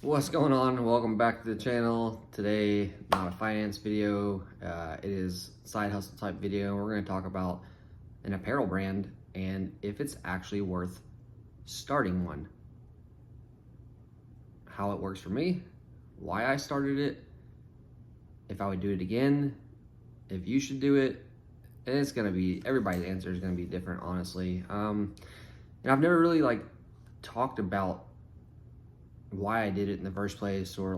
What's going on? Welcome back to the channel. Today, not a finance video. It is side hustle type video. We're going to talk about an apparel brand and if it's actually worth starting one. How it works for me, why I started it, if I would do it again, if you should do it. And it's going to be, everybody's answer is going to be different, honestly. And I've never really talked about why I did it in the first place, or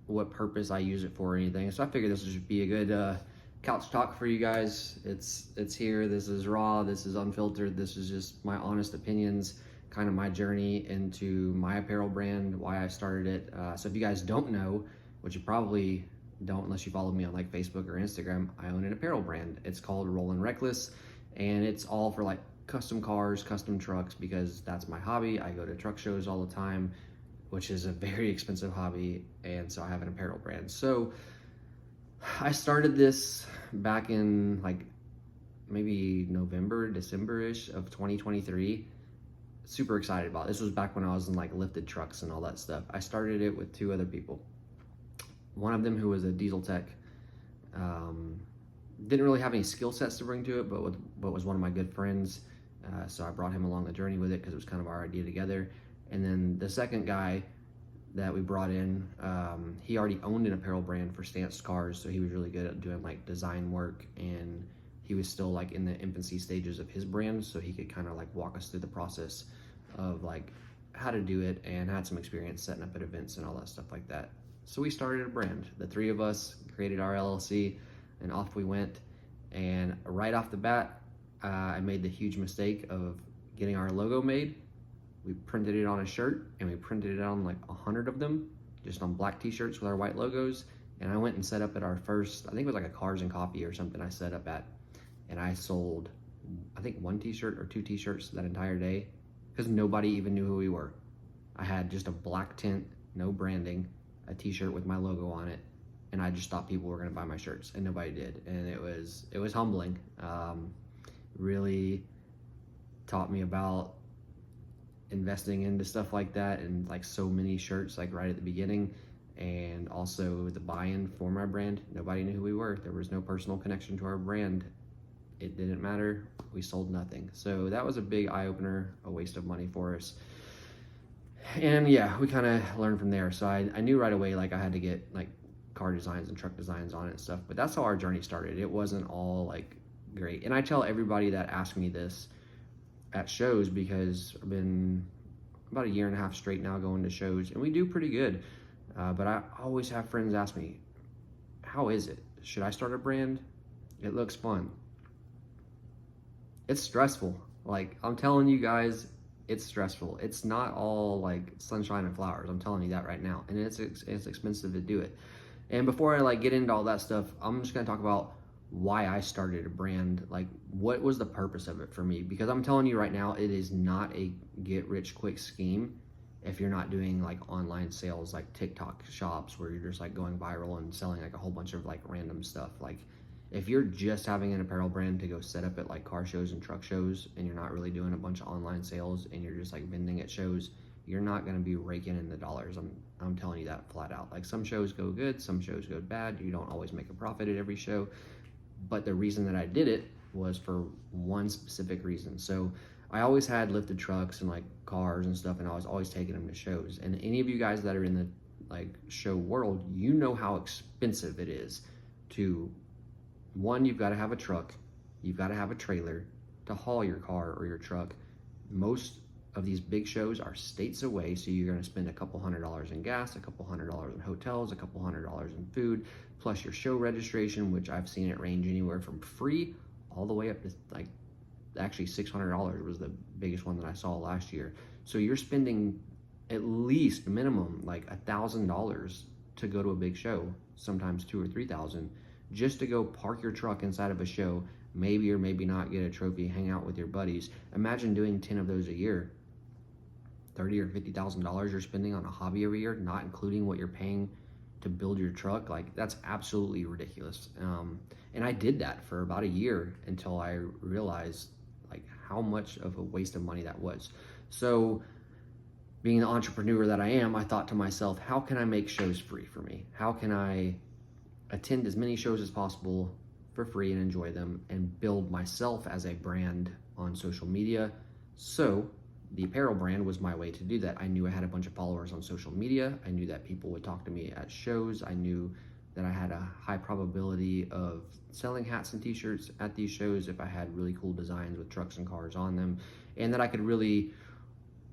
what purpose I use it for, or anything. So I figured this would just be a good couch talk for you guys. It's here. This is raw. This is unfiltered. This is just my honest opinions, kind of my journey into my apparel brand, why I started it. So if you guys don't know, which you probably don't unless you follow me on Facebook or Instagram, I own an apparel brand. It's called Rollin' Reckless, and it's all for custom cars, custom trucks, because that's my hobby. I go to truck shows all the time, which is a very expensive hobby, and so I have an apparel brand. So I started this back in maybe November, December-ish of 2023. Super excited about it. This was back when I was in lifted trucks and all that stuff. I started it with two other people. One of them who was a diesel tech, didn't really have any skill sets to bring to it, but was one of my good friends. So I brought him along the journey with it because it was kind of our idea together. And then the second guy that we brought in, he already owned an apparel brand for stanced cars, so he was really good at doing design work, and he was still in the infancy stages of his brand, so he could kind of walk us through the process of how to do it, and had some experience setting up at events and all that stuff like that. So we started a brand. The three of us created our LLC, and off we went. And right off the bat, I made the huge mistake of getting our logo made. We printed it on a shirt, and we printed it on 100 of them, just on black t-shirts with our white logos. And I went and set up at our first, I think it was a Cars and Coffee or something I set up at, and I sold, I think, one t-shirt or two t-shirts that entire day, because nobody even knew who we were. I had just a black tint, no branding, a t-shirt with my logo on it, and I just thought people were gonna buy my shirts, and nobody did. And it was humbling. Really taught me about investing into stuff like that, and so many shirts right at the beginning, and also the buy-in for my brand. Nobody knew who we were. There was no personal connection to our brand. It didn't matter. We sold nothing. So that was a big eye-opener, a waste of money for us. And yeah, we kind of learned from there. So I knew right away I had to get car designs and truck designs on it and stuff. But that's how our journey started. It wasn't all great. And I tell everybody that asks me this at shows, because I've been about a year and a half straight now going to shows, and we do pretty good. But I always have friends ask me, how is it? Should I start a brand? It looks fun. It's stressful. I'm telling you guys, it's stressful. It's not all sunshine and flowers. I'm telling you that right now. And it's expensive to do it. And before I get into all that stuff, I'm just gonna talk about why I started a brand. What was the purpose of it for me? Because I'm telling you right now, it is not a get rich quick scheme if you're not doing online sales, TikTok shops where you're just going viral and selling a whole bunch of random stuff. If you're just having an apparel brand to go set up at car shows and truck shows, and you're not really doing a bunch of online sales, and you're just vending at shows, you're not going to be raking in the dollars. I'm telling you that flat out. Some shows go good, some shows go bad. You don't always make a profit at every show. But the reason that I did it was for one specific reason. So I always had lifted trucks and cars and stuff, and I was always taking them to shows. And any of you guys that are in the show world, you know how expensive it is to, one, you've got to have a truck, you've got to have a trailer to haul your car or your truck. Most of these big shows are states away, so you're going to spend a couple $100s in gas, a couple $100s in hotels, a couple $100s in food, plus your show registration, which I've seen it range anywhere from free all the way up to actually $600 was the biggest one that I saw last year. So you're spending at least minimum $1,000 to go to a big show, sometimes $2,000 or $3,000, just to go park your truck inside of a show, maybe or maybe not get a trophy, hang out with your buddies. Imagine doing 10 of those a year. $30,000 or $50,000 you're spending on a hobby every year, not including what you're paying to build your truck. That's absolutely ridiculous. And I did that for about a year until I realized how much of a waste of money that was. So being the entrepreneur that I am, I thought to myself, how can I make shows free for me? How can I attend as many shows as possible for free and enjoy them and build myself as a brand on social media? So the apparel brand was my way to do that. I knew I had a bunch of followers on social media. I knew that people would talk to me at shows. I knew that I had a high probability of selling hats and t-shirts at these shows if I had really cool designs with trucks and cars on them, and that I could really,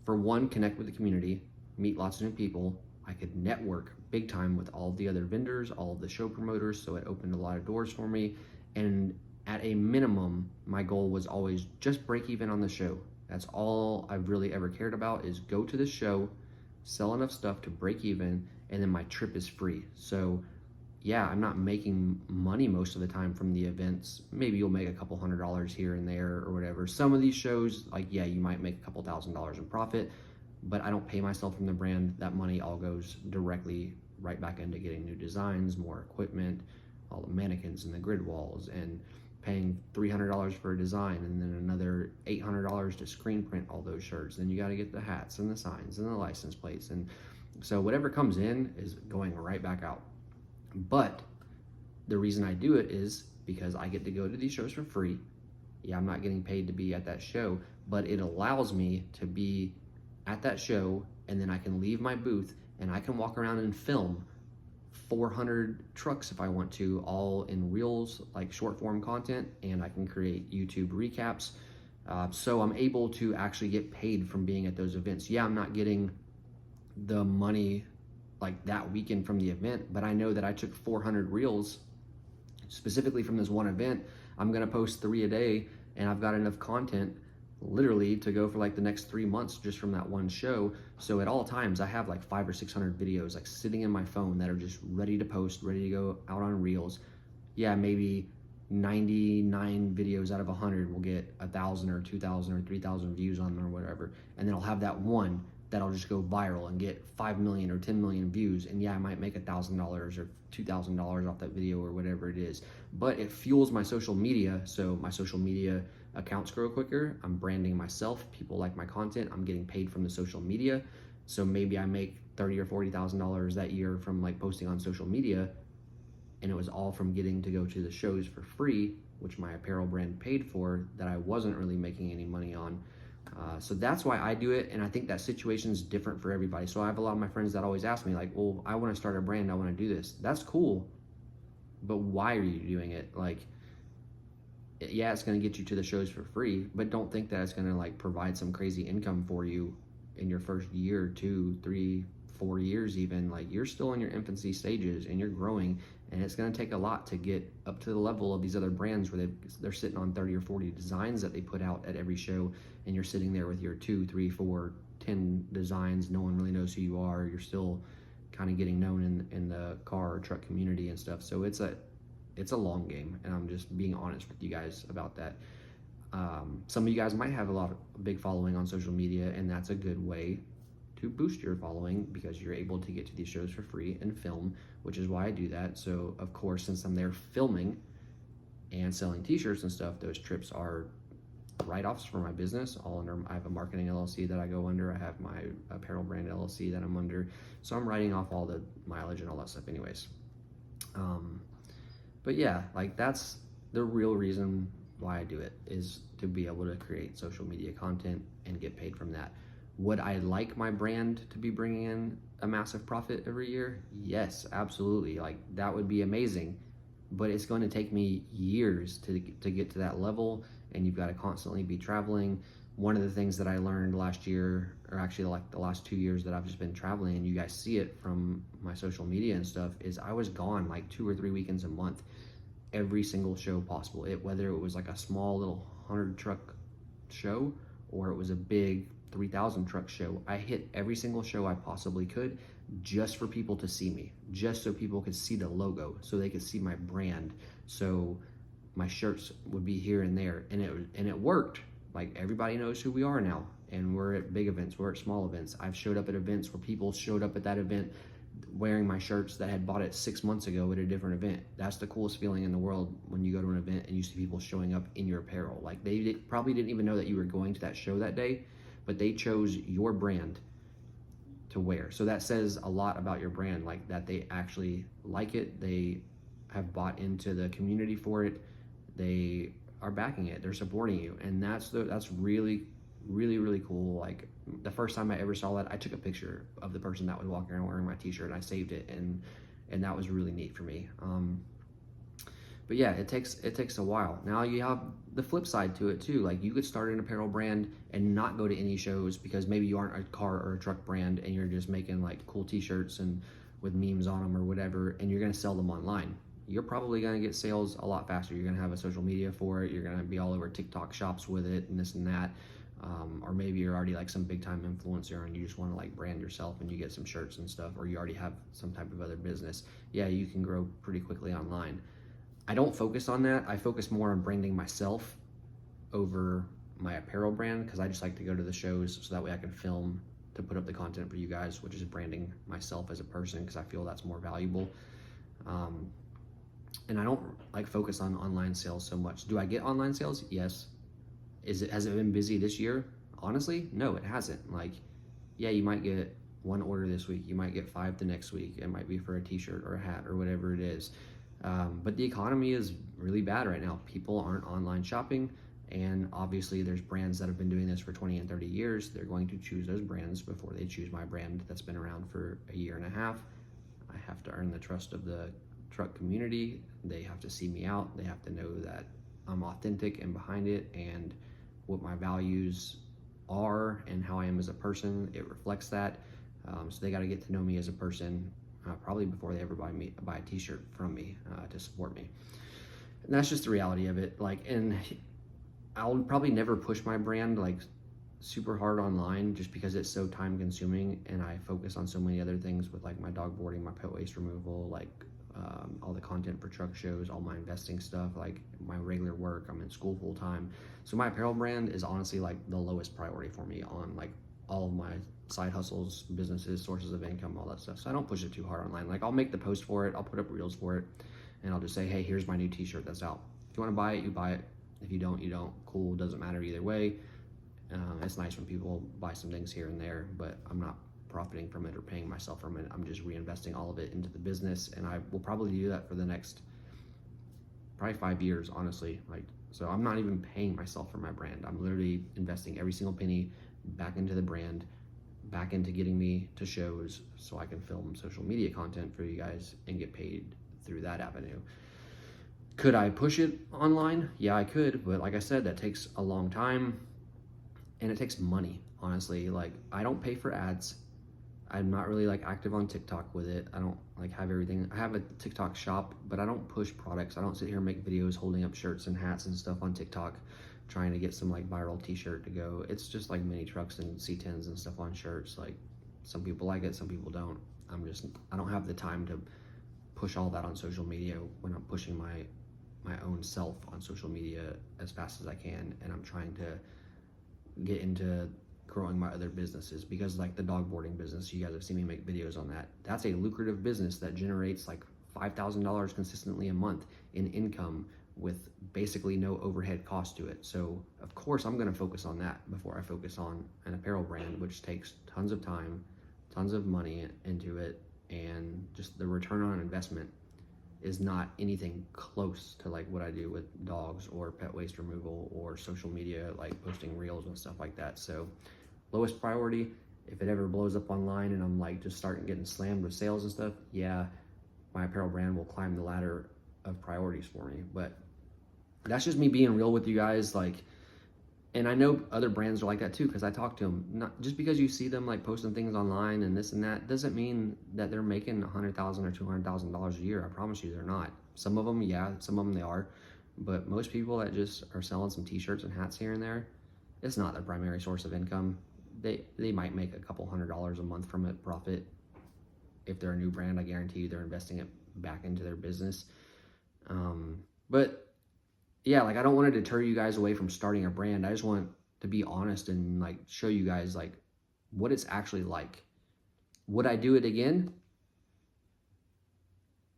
for one, connect with the community, meet lots of new people. I could network big time with all of the other vendors, all of the show promoters, so it opened a lot of doors for me. And at a minimum, my goal was always just break even on the show. That's all I've really ever cared about, is go to the show, sell enough stuff to break even, and then my trip is free. So yeah, I'm not making money most of the time from the events. Maybe you'll make a couple $100 here and there or whatever. Some of these shows, like, yeah, you might make a couple $1,000s in profit, but I don't pay myself from the brand. That money all goes directly right back into getting new designs, more equipment, all the mannequins and the grid walls, and paying $300 for a design, and then another $800 to screen print all those shirts. Then you got to get the hats and the signs and the license plates. And so whatever comes in is going right back out. But the reason I do it is because I get to go to these shows for free. Yeah, I'm not getting paid to be at that show, but it allows me to be at that show, and then I can leave my booth and I can walk around and film 400 trucks if I want to, all in reels, like short form content, and I can create YouTube recaps. So I'm able to actually get paid from being at those events. Yeah, I'm not getting the money like that weekend from the event, but I know that I took 400 reels specifically from this one event. I'm gonna post 3 a day, and I've got enough content literally to go for like the next 3 months just from that one show. So at all times I have like 500 or 600 videos like sitting in my phone that are just ready to post, ready to go out on reels. Yeah, maybe 99 videos out of 100 will get 1,000 or 2,000 or 3,000 views on them or whatever, and then I'll have that one that'll just go viral and get 5 million or 10 million views, and yeah, I might make $1,000 or $2,000 off that video or whatever it is, but it fuels my social media. So my social media accounts grow quicker. I'm branding myself. People like my content. I'm getting paid from the social media. So maybe I make $30,000 or $40,000 that year from like posting on social media, and it was all from getting to go to the shows for free, which my apparel brand paid for, that I wasn't really making any money on. So that's why I do it, and I think that situation is different for everybody. So I have a lot of my friends that always ask me like, well, I want to start a brand, I want to do this. That's cool, but why are you doing it? Like, yeah, it's going to get you to the shows for free, but don't think that it's going to like provide some crazy income for you in your first year, 2, 3, 4 years even. Like, you're still in your infancy stages and you're growing, and it's going to take a lot to get up to the level of these other brands where they're sitting on 30 or 40 designs that they put out at every show, and you're sitting there with your 2, 3, 4, 10 designs. No one really knows who you are. You're still kind of getting known in the car or truck community and stuff. So it's a long game, and I'm just being honest with you guys about that. Some of you guys might have a big following on social media, and that's a good way to boost your following because you're able to get to these shows for free and film, which is why I do that. So of course, since I'm there filming and selling t-shirts and stuff, those trips are write-offs for my business, all under. I have a marketing LLC that I go under. I have my apparel brand LLC that I'm under. So I'm writing off all the mileage and all that stuff anyways. But yeah, like, that's the real reason why I do it, is to be able to create social media content and get paid from that. Would I like my brand to be bringing in a massive profit every year? Yes, absolutely. Like, that would be amazing, but it's going to take me years to get to that level, and you've got to constantly be traveling. One of the things that I learned last year, or actually like the last 2 years that I've just been traveling, and you guys see it from my social media and stuff, is I was gone like 2 or 3 weekends a month, every single show possible. Whether it was like a small little 100 truck show or it was a big 3,000 truck show, I hit every single show I possibly could just for people to see me, just so people could see the logo, so they could see my brand, so my shirts would be here and there, and it worked. Like, everybody knows who we are now, and we're at big events, we're at small events. I've showed up at events where people showed up at that event wearing my shirts that had bought it 6 months ago at a different event. That's the coolest feeling in the world, when you go to an event and you see people showing up in your apparel. Like, they probably didn't even know that you were going to that show that day, but they chose your brand to wear. So that says a lot about your brand, like that they actually like it, they have bought into the community for it, they are backing it, they're supporting you, and that's really, really, really cool. Like the first time I ever saw that, I took a picture of the person that was walking around wearing my t-shirt, and I saved it, and that was really neat for me. But yeah, it takes a while. Now you have the flip side to it too. Like you could start an apparel brand and not go to any shows because maybe you aren't a car or a truck brand and you're just making like cool t-shirts and with memes on them or whatever, and you're gonna sell them online. You're probably gonna get sales a lot faster. You're gonna have a social media for it. You're gonna be all over TikTok shops with it and this and that. Or maybe you're already like some big time influencer and you just want to like brand yourself and you get some shirts and stuff, or you already have some type of other business. Yeah, you can grow pretty quickly online. I don't focus on that. I focus more on branding myself over my apparel brand because I just like to go to the shows so that way I can film to put up the content for you guys, which is branding myself as a person because I feel that's more valuable. And I don't like focus on online sales so much. Do I get online sales? Yes. Has it been busy this year? Honestly, no, it hasn't. Like, yeah, you might get one order this week. You might get 5 the next week. It might be for a t-shirt or a hat or whatever it is. But the economy is really bad right now. People aren't online shopping, and obviously there's brands that have been doing this for 20 and 30 years. They're going to choose those brands before they choose my brand that's been around for a year and a half. I have to earn the trust of the truck community. They have to see me out. They have to know that I'm authentic and behind it, and what my values are and how I am as a person. It reflects that. So they got to get to know me as a person. Probably before they ever buy a t-shirt from me to support me. And that's just the reality of it. Like, and I'll probably never push my brand like super hard online just because it's so time consuming and I focus on so many other things with like my dog boarding, my pet waste removal, like all the content for truck shows, all my investing stuff, like my regular work. I'm in school full time. So my apparel brand is honestly like the lowest priority for me on like all of my side hustles, businesses, sources of income, all that stuff. So I don't push it too hard online. Like I'll make the post for it, I'll put up reels for it, and I'll just say, hey, here's my new t-shirt that's out. If you want to buy it, you buy it. If you don't, you don't. Cool, doesn't matter either way. It's nice when people buy some things here and there, but I'm not profiting from it or paying myself from it. I'm just reinvesting all of it into the business, and I will probably do that for the next probably 5 years, honestly. Like, so I'm not even paying myself for my brand. I'm literally investing every single penny back into the brand, back into getting me to shows so I can film social media content for you guys and get paid through that avenue. Could I push it online? Yeah, I could, but like I said, that takes a long time and it takes money, honestly. Like, I don't pay for ads. I'm not really like active on TikTok with it. I don't like have everything. I have a TikTok shop, but I don't push products. I don't sit here and make videos holding up shirts and hats and stuff on TikTok trying to get some like viral t-shirt to go. It's just like mini trucks and C10s and stuff on shirts. Like, some people like it, some people don't. I don't have the time to push all that on social media when I'm pushing my own self on social media as fast as I can, and I'm trying to get into growing my other businesses, because like the dog boarding business, you guys have seen me make videos on that. That's a lucrative business that generates like $5,000 consistently a month in income with basically no overhead cost to it. So of course I'm going to focus on that before I focus on an apparel brand, which takes tons of time, tons of money into it, and just the return on investment is not anything close to like what I do with dogs or pet waste removal or social media, like posting reels and stuff like that. So lowest priority. If it ever blows up online and I'm like just starting getting slammed with sales and stuff, yeah, my apparel brand will climb the ladder of priorities for me. But that's just me being real with you guys. Like, and I know other brands are like that too, because I talk to them. Not just because you see them like posting things online and this and that doesn't mean that they're making $100,000 or $200,000 a year. I promise you they're not. Some of them, yeah, some of them they are, but most people that just are selling some t-shirts and hats here and there, it's not their primary source of income. They might make a couple $100s a month from it profit. If they're a new brand, I guarantee you they're investing it back into their business. But yeah, like I don't want to deter you guys away from starting a brand. I just want to be honest and like show you guys like what it's actually like. Would I do it again?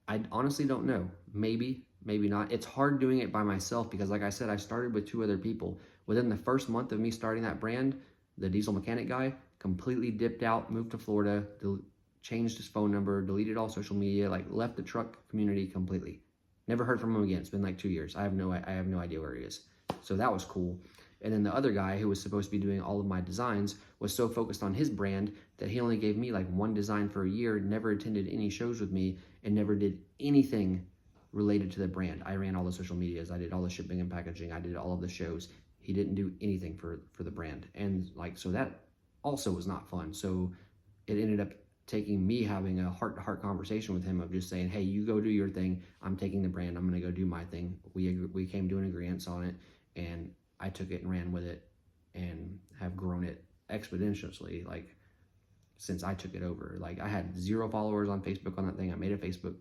I honestly don't know. Maybe, maybe not. It's hard doing it by myself because like I said, I started with 2 other people. Within the first month of me starting that brand, the diesel mechanic guy, completely dipped out, moved to Florida, changed his phone number, deleted all social media, like left the truck community completely. Never heard from him again. It's been like 2 years. I have no idea where he is. So that was cool. And then the other guy who was supposed to be doing all of my designs was so focused on his brand that he only gave me like one design for a year, never attended any shows with me, and never did anything related to the brand. I ran all the social medias, I did all the shipping and packaging, I did all of the shows. He didn't do anything for the brand. And like, so that also was not fun. So it ended up taking me having a heart-to-heart conversation with him of just saying, hey, you go do your thing. I'm taking the brand. I'm going to go do my thing. We came to an agreement on it, and I took it and ran with it and have grown it exponentially, like, since I took it over. Like, I had 0 followers on Facebook on that thing. I made a Facebook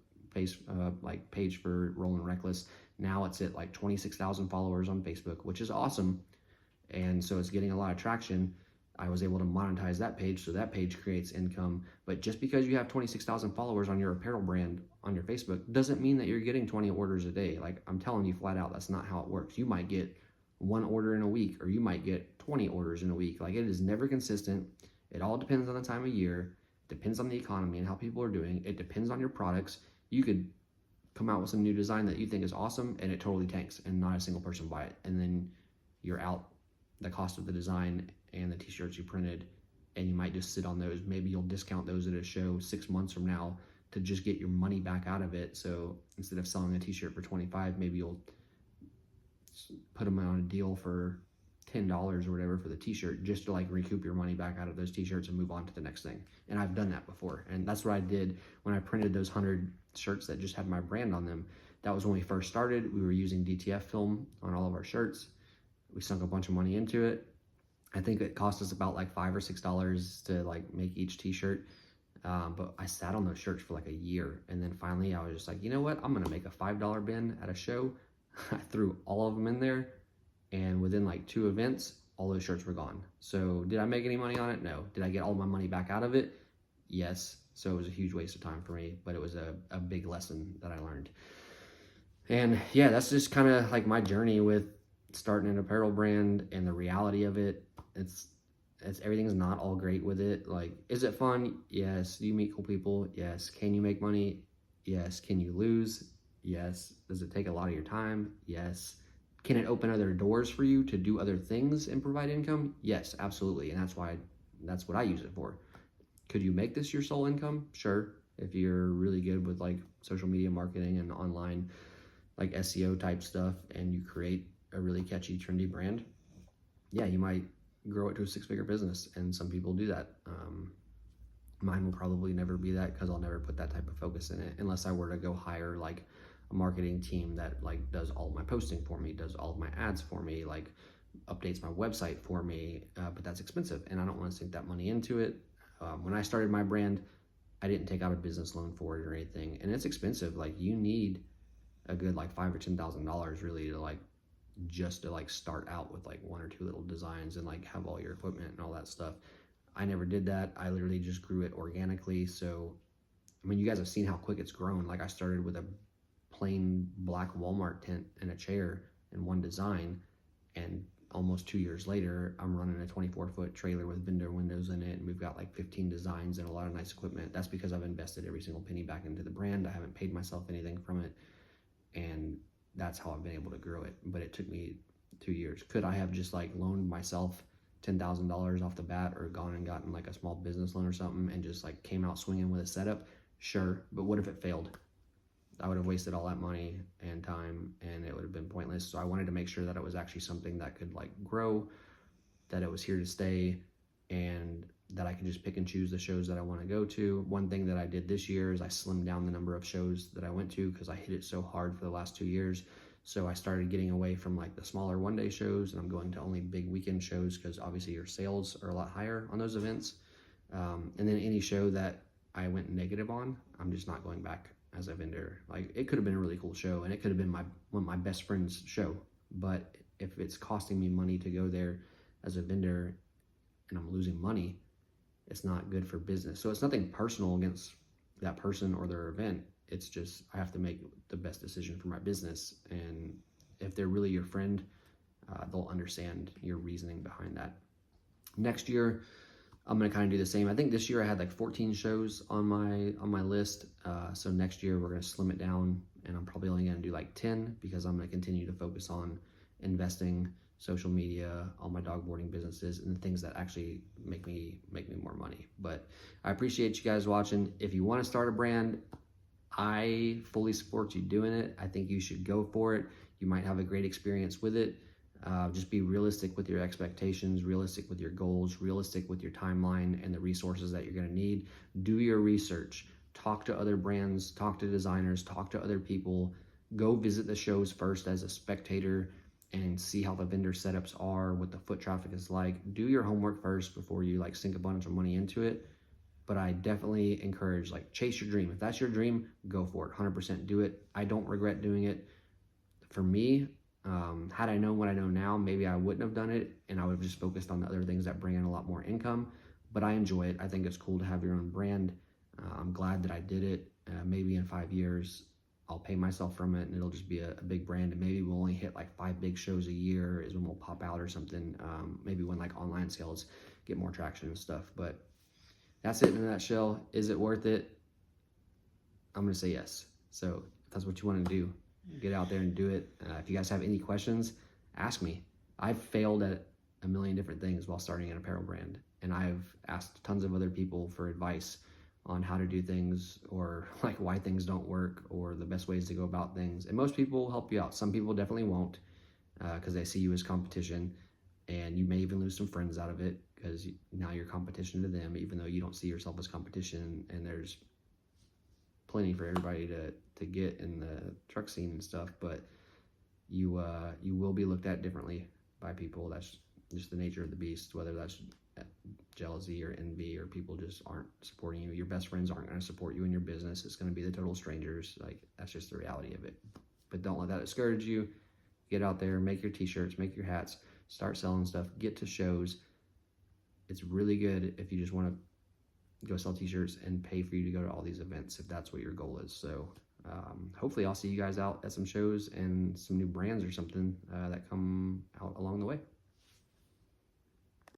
page for Rolling Reckless. Now it's at like 26,000 followers on Facebook, which is awesome. And so it's getting a lot of traction. I was able to monetize that page, so that page creates income. But just because you have 26,000 followers on your apparel brand on your Facebook doesn't mean that you're getting 20 orders a day. Like, I'm telling you flat out, that's not how it works. You might get 1 order in a week, or you might get 20 orders in a week. Like, it is never consistent. It all depends on the time of year, depends on the economy and how people are doing. It depends on your products. You could come out with some new design that you think is awesome and it totally tanks and not a single person buy it. And then you're out the cost of the design and the t-shirts you printed, and you might just sit on those. Maybe you'll discount those at a show 6 months from now to just get your money back out of it. So instead of selling a t-shirt for $25, maybe you'll put them on a deal for $10 or whatever for the t-shirt, just to like recoup your money back out of those t-shirts and move on to the next thing. And I've done that before, and that's what I did when I printed those 100 shirts that just had my brand on them. That was when we first started. We were using DTF film on all of our shirts. We sunk a bunch of money into it. I think it cost us about like $5 or $6 to like make each t-shirt. But I sat on those shirts for like a year. And then finally I was just like, you know what? I'm going to make a $5 bin at a show. I threw all of them in there. And within like 2 events, all those shirts were gone. So did I make any money on it? No. Did I get all my money back out of it? Yes. So it was a huge waste of time for me, but it was a big lesson that I learned. And yeah, that's just kind of like my journey with starting an apparel brand and the reality of it. It's everything's not all great with it. Like, is it fun? Yes. Do you meet cool people? Yes. Can you make money? Yes. Can you lose? Yes. Does it take a lot of your time? Yes. Can it open other doors for you to do other things and provide income? Yes, absolutely. And that's what I use it for. Could you make this your sole income? Sure. If you're really good with like social media marketing and online like SEO type stuff, and you create a really catchy, trendy brand, yeah, you might grow it to a 6-figure business. And some people do that. Mine will probably never be that, because I'll never put that type of focus in it unless I were to go hire like a marketing team that like does all my posting for me, does all of my ads for me, like updates my website for me. But that's expensive, and I don't want to sink that money into it. When I started my brand, I didn't take out a business loan for it or anything, and it's expensive. Like, you need a good like $5,000 or $10,000 really to like just to like start out with like 1 or 2 little designs and like have all your equipment and all that stuff. I never did that. I literally just grew it organically. So I mean, you guys have seen how quick it's grown. Like, I started with a plain black Walmart tent and a chair and one design, and almost 2 years later, I'm running a 24-foot trailer with vendor windows in it, and we've got like 15 designs and a lot of nice equipment. That's because I've invested every single penny back into the brand. I haven't paid myself anything from it, and that's how I've been able to grow it. But it took me 2 years. Could I have just like loaned myself $10,000 off the bat, or gone and gotten like a small business loan or something and just like came out swinging with a setup? Sure. But what if it failed? I would have wasted all that money and time, and it would have been pointless. So I wanted to make sure that it was actually something that could like grow, that it was here to stay, and that I could just pick and choose the shows that I want to go to. One thing that I did this year is I slimmed down the number of shows that I went to, because I hit it so hard for the last 2 years. So I started getting away from like the smaller one-day shows, and I'm going to only big weekend shows, because obviously your sales are a lot higher on those events. And then any show that I went negative on, I'm just not going back as a vendor. Like, it could have been a really cool show, and it could have been one of my best friend's show, but if it's costing me money to go there as a vendor and I'm losing money, it's not good for business. So it's nothing personal against that person or their event. It's just, I have to make the best decision for my business. And if they're really your friend, they'll understand your reasoning behind that. Next year, I'm gonna kind of do the same. I think this year I had like 14 shows on my list. So next year we're gonna slim it down, and I'm probably only gonna do like 10 because I'm gonna continue to focus on investing, social media, all my dog boarding businesses, and the things that actually make me more money. But I appreciate you guys watching. If you want to start a brand, I fully support you doing it. I think you should go for it. You might have a great experience with it. Just be realistic with your expectations, realistic with your goals, realistic with your timeline and the resources that you're going to need. Do your research. Talk to other brands, talk to designers, talk to other people. Go visit the shows first as a spectator and see how the vendor setups are, what the foot traffic is like. Do your homework first before you like sink a bunch of money into it. But I definitely encourage, like, chase your dream. If that's your dream, go for it. 100% do it. I don't regret doing it. For me, had I known what I know now, maybe I wouldn't have done it, and I would have just focused on the other things that bring in a lot more income. But I enjoy it. I think it's cool to have your own brand. I'm glad that I did it. Maybe in 5 years, I'll pay myself from it, and it'll just be a big brand. And maybe we'll only hit like 5 big shows a year is when we'll pop out or something. Maybe when like online sales get more traction and stuff. But that's it in a nutshell. Is it worth it? I'm going to say yes. So if that's what you want to do, get out there and do it. If you guys have any questions, ask me. I've failed at a million different things while starting an apparel brand. And I've asked tons of other people for advice on how to do things, or like why things don't work, or the best ways to go about things. And most people will help you out. Some people definitely won't, because they see you as competition, and you may even lose some friends out of it because now you're competition to them, even though you don't see yourself as competition. And there's plenty for everybody to get in the truck scene and stuff, but you will be looked at differently by people. That's just the nature of the beast, whether that's jealousy or envy, or people just aren't supporting you. Your best friends aren't going to support you in your business. It's going to be the total strangers. Like, that's just the reality of it. But don't let that discourage you. Get out there, make your t-shirts, make your hats, start selling stuff, get to shows. It's really good if you just want to go sell t-shirts and pay for you to go to all these events, if that's what your goal is. So hopefully I'll see you guys out at some shows and some new brands or something that come out along the way.